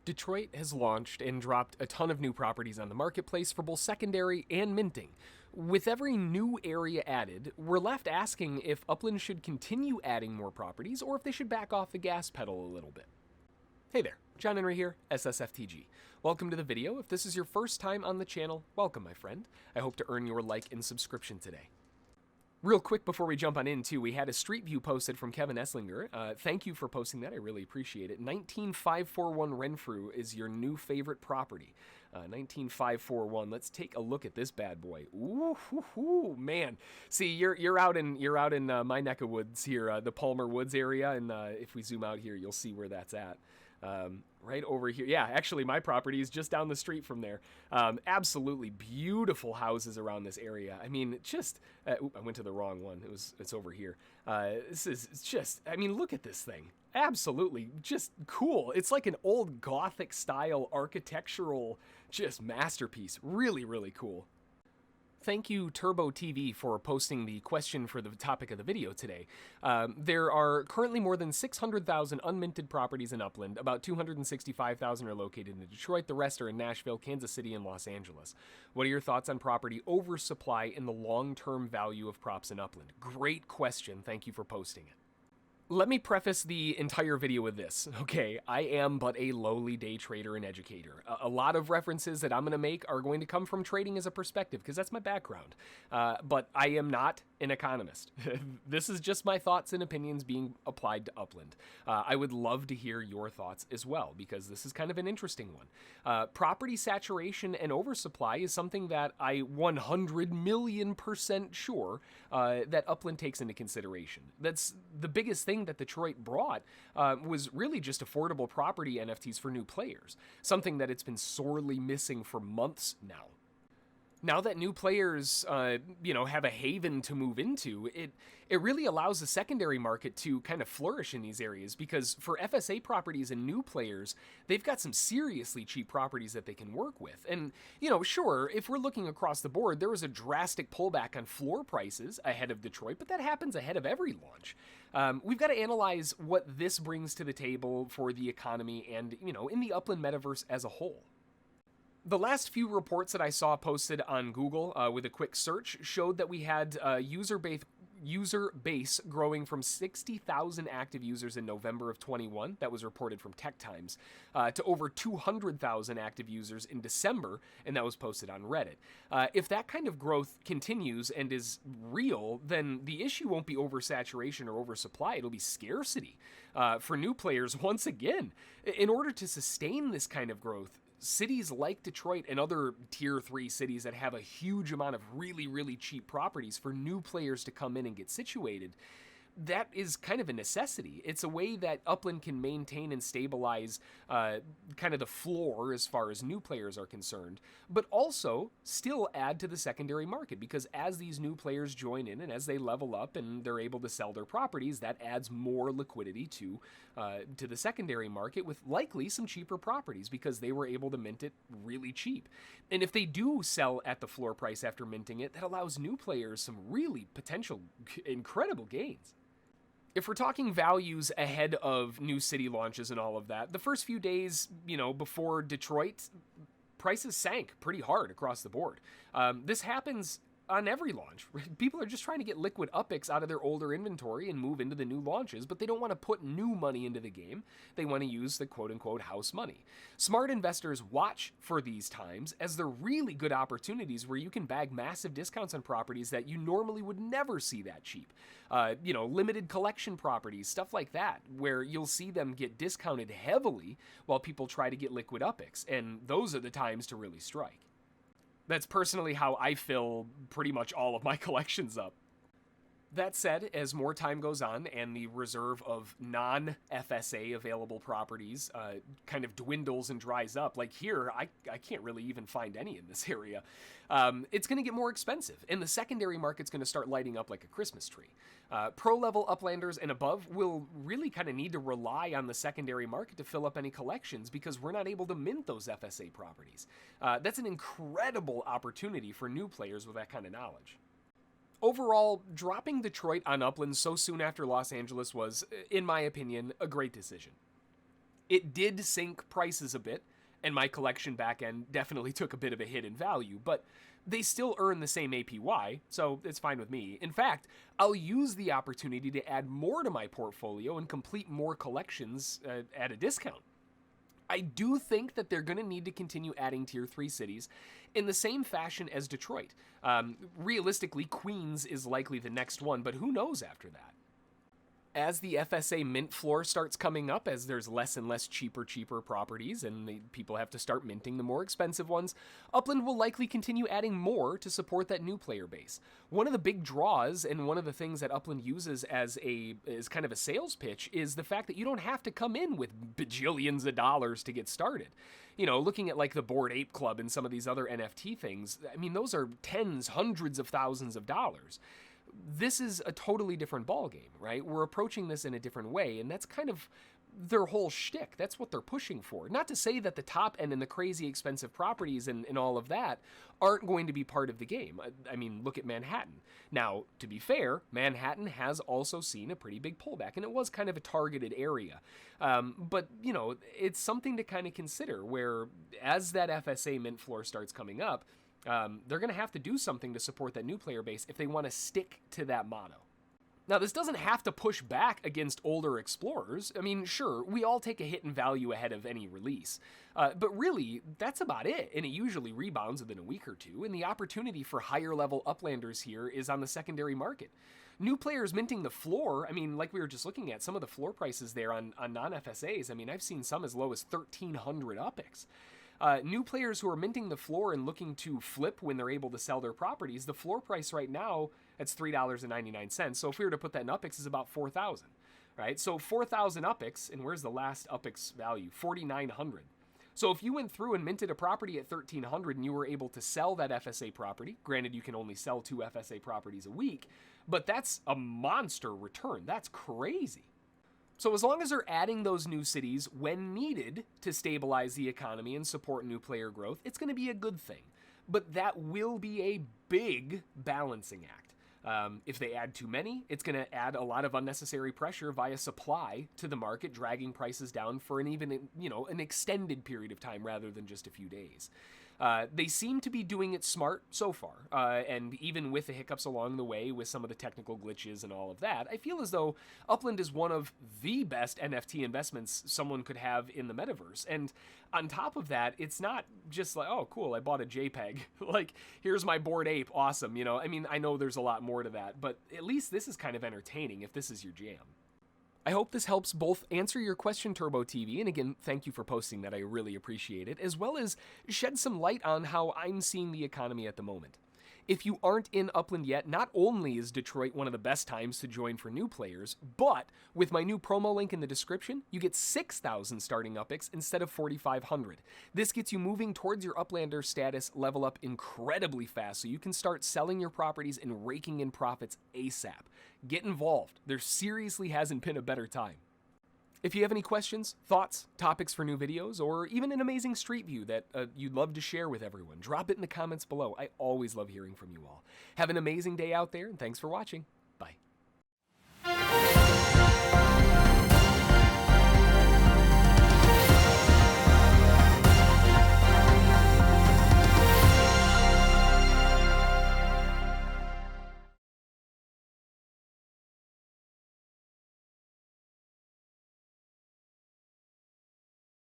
Detroit has launched and dropped a ton of new properties on the marketplace for both secondary and minting. With every new area added, we're left asking if Upland should continue adding more properties or if they should back off the gas pedal a little bit. Hey there, John Henry here, ssftg. Welcome to the video. If this is your first time on the channel, welcome my friend. I hope to earn your like and subscription today. Real quick before we jump on in, too, we had a street view posted from Kevin Esslinger. Thank you for posting that. I really appreciate it. 19541 Renfrew is your new favorite property. 19541. Let's take a look at this bad boy. Ooh, man. See, you're out in my neck of woods here, the Palmer Woods area, and if we zoom out here, you'll see where that's at. Right over here. Yeah, actually, my property is just down the street from there. Absolutely beautiful houses around this area. I mean, just... I went to the wrong one. It's over here. This is just... I mean, look at this thing. Absolutely just cool. It's like an old Gothic-style architectural just masterpiece. Really, really cool. Thank you, Turbo TV, for posting the question for the topic of the video today. There are currently more than 600,000 unminted properties in Upland. About 265,000 are located in Detroit. The rest are in Nashville, Kansas City, and Los Angeles. What are your thoughts on property oversupply and the long-term value of props in Upland? Great question. Thank you for posting it. Let me preface the entire video with this, okay? I am but a lowly day trader and educator. A lot of references that I'm going to make are going to come from trading as a perspective, because that's my background. But I am not an economist. This is just my thoughts and opinions being applied to Upland. I would love to hear your thoughts as well, because this is kind of an interesting one. Property saturation and oversupply is something that I 100 million% sure that Upland takes into consideration. That's the biggest thing that Detroit brought was really just affordable property NFTs for new players, something that it's been sorely missing for months now. Now that new players, have a haven to move into, it really allows the secondary market to kind of flourish in these areas, because for FSA properties and new players, they've got some seriously cheap properties that they can work with. And, sure, if we're looking across the board, there was a drastic pullback on floor prices ahead of Detroit, but that happens ahead of every launch. We've got to analyze what this brings to the table for the economy and, in the Upland metaverse as a whole. The last few reports that I saw posted on Google with a quick search showed that we had user base growing from 60,000 active users in November of 21, that was reported from Tech Times, to over 200,000 active users in December, and that was posted on Reddit. If that kind of growth continues and is real, then the issue won't be oversaturation or oversupply, it'll be scarcity. For new players, once again, in order to sustain this kind of growth, cities like Detroit and other tier 3 cities that have a huge amount of really, really cheap properties for new players to come in and get situated, that is kind of a necessity. It's a way that Upland can maintain and stabilize kind of the floor as far as new players are concerned, but also still add to the secondary market, because as these new players join in and as they level up and they're able to sell their properties, that adds more liquidity to the secondary market with likely some cheaper properties because they were able to mint it really cheap. And if they do sell at the floor price after minting it, that allows new players some really potential incredible gains. If we're talking values ahead of new city launches and all of that, the first few days, before Detroit, prices sank pretty hard across the board. This happens on every launch. People are just trying to get liquid UPIX out of their older inventory and move into the new launches, but they don't want to put new money into the game. They want to use the quote-unquote house money. Smart investors watch for these times as they're really good opportunities where you can bag massive discounts on properties that you normally would never see that cheap. Limited collection properties, stuff like that, where you'll see them get discounted heavily while people try to get liquid UPIX, and those are the times to really strike. That's personally how I fill pretty much all of my collections up. That said, as more time goes on and the reserve of non-FSA available properties kind of dwindles and dries up, like here, I can't really even find any in this area, it's going to get more expensive, and the secondary market's going to start lighting up like a Christmas tree. Pro-level Uplanders and above will really kind of need to rely on the secondary market to fill up any collections because we're not able to mint those FSA properties. That's an incredible opportunity for new players with that kind of knowledge. Overall, dropping Detroit on Upland so soon after Los Angeles was, in my opinion, a great decision. It did sink prices a bit, and my collection back end definitely took a bit of a hit in value, but they still earn the same APY, so it's fine with me. In fact, I'll use the opportunity to add more to my portfolio and complete more collections at a discount. I do think that they're going to need to continue adding Tier 3 cities in the same fashion as Detroit. Realistically, Queens is likely the next one, but who knows after that? As the FSA mint floor starts coming up, as there's less and less cheaper properties, and people have to start minting the more expensive ones, Upland will likely continue adding more to support that new player base. One of the big draws, and one of the things that Upland uses as kind of a sales pitch, is the fact that you don't have to come in with bajillions of dollars to get started. You know, looking at like the Bored Ape Club and some of these other NFT things, I mean, those are tens, hundreds of thousands of dollars. This is a totally different ballgame, right? We're approaching this in a different way, and that's kind of their whole shtick. That's what they're pushing for. Not to say that the top end and the crazy expensive properties and all of that aren't going to be part of the game. I mean, look at Manhattan. Now, to be fair, Manhattan has also seen a pretty big pullback, and it was kind of a targeted area. But, you know, it's something to kind of consider where as that FSA mint floor starts coming up, they're going to have to do something to support that new player base if they want to stick to that motto. Now, this doesn't have to push back against older explorers. I mean, sure, we all take a hit in value ahead of any release. But really, that's about it, and it usually rebounds within a week or two, and the opportunity for higher-level Uplanders here is on the secondary market. New players minting the floor, I mean, like we were just looking at, some of the floor prices there on non-FSAs, I mean, I've seen some as low as 1,300 UPIX. New players who are minting the floor and looking to flip when they're able to sell their properties, the floor price right now, it's $3.99. So if we were to put that in UPIX, is about 4,000, right? So 4,000 UPIX, and where's the last UPIX value? 4,900. So if you went through and minted a property at 1,300 and you were able to sell that FSA property, granted you can only sell 2 FSA properties a week, but that's a monster return. That's crazy. So as long as they're adding those new cities when needed to stabilize the economy and support new player growth, it's going to be a good thing. But that will be a big balancing act. If they add too many, it's going to add a lot of unnecessary pressure via supply to the market, dragging prices down for an extended period of time rather than just a few days. They seem to be doing it smart so far, and even with the hiccups along the way with some of the technical glitches and all of that, I feel as though Upland is one of the best NFT investments someone could have in the metaverse. And on top of that, it's not just like, oh, cool, I bought a JPEG. Like, here's my Bored Ape, awesome, you know? I mean, I know there's a lot more to that, but at least this is kind of entertaining if this is your jam. I hope this helps both answer your question, Turbo TV, and again, thank you for posting that, I really appreciate it, as well as shed some light on how I'm seeing the economy at the moment. If you aren't in Upland yet, not only is Detroit one of the best times to join for new players, but with my new promo link in the description, you get 6,000 starting UPIX instead of 4,500. This gets you moving towards your Uplander status level up incredibly fast, so you can start selling your properties and raking in profits ASAP. Get involved. There seriously hasn't been a better time. If you have any questions, thoughts, topics for new videos, or even an amazing street view that you'd love to share with everyone, drop it in the comments below. I always love hearing from you all. Have an amazing day out there, and thanks for watching.